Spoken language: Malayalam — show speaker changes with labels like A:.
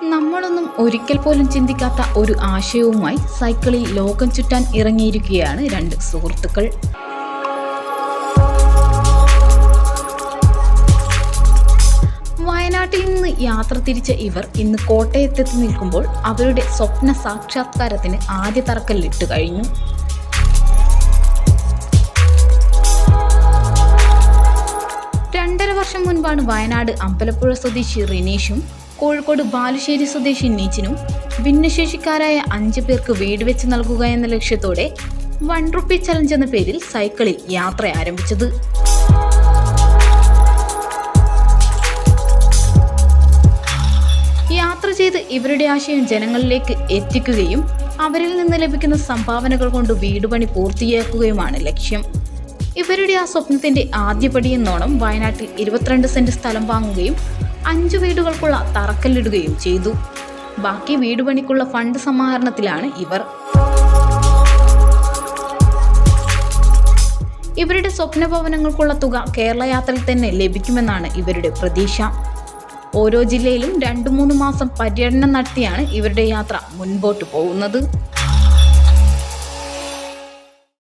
A: നമ്മളൊന്നും ഒരിക്കൽ പോലും ചിന്തിക്കാത്ത ഒരു ആശയവുമായി സൈക്കിളിൽ ലോകം ചുറ്റാൻ ഇറങ്ങിയിരിക്കുകയാണ് രണ്ട് സുഹൃത്തുക്കൾ. വയനാട്ടിൽ നിന്ന് യാത്ര തിരിച്ച ഇവർ ഇന്ന് കോട്ടയത്തെത്തി നിൽക്കുമ്പോൾ അവരുടെ സ്വപ്ന സാക്ഷാത്കാരത്തിന് ആദ്യ തറക്കല്ലിട്ട് കഴിഞ്ഞു. വർഷം മുൻപാണ് വയനാട് അമ്പലപ്പുഴ സ്വദേശി റിനീഷും കോഴിക്കോട് ബാലുശ്ശേരി സ്വദേശി നീച്ചിനും ഭിന്നശേഷിക്കാരായ 5 പേർക്ക് വീട് വെച്ച് നൽകുക എന്ന ലക്ഷ്യത്തോടെ ₹1 ചലഞ്ച് എന്ന പേരിൽ സൈക്കിളിൽ യാത്ര ആരംഭിച്ചത്. യാത്ര ചെയ്ത് ഇവരുടെ ആശയം ജനങ്ങളിലേക്ക് എത്തിക്കുകയും അവരിൽ നിന്ന് ലഭിക്കുന്ന സംഭാവനകൾ കൊണ്ട് വീട് പണി പൂർത്തിയാക്കുകയുമാണ് ലക്ഷ്യം. ഇവരുടെ ആ സ്വപ്നത്തിന്റെ ആദ്യപടിയെന്നോണം വയനാട്ടിൽ 22 സെന്റ് സ്ഥലം വാങ്ങുകയും 5 വീടുകൾക്കുള്ള തറക്കല്ലിടുകയും ചെയ്തു. ബാക്കി വീട് പണിക്കുള്ള ഫണ്ട് സമാഹരണത്തിലാണ് ഇവർ. ഇവരുടെ സ്വപ്ന ഭവനങ്ങൾക്കുള്ള തുക കേരള യാത്രയിൽ തന്നെ ലഭിക്കുമെന്നാണ് ഇവരുടെ പ്രതീക്ഷ. ഓരോ ജില്ലയിലും 2-3 മാസം പര്യടനം നടത്തിയാണ് ഇവരുടെ യാത്ര മുൻപോട്ട് പോകുന്നത്.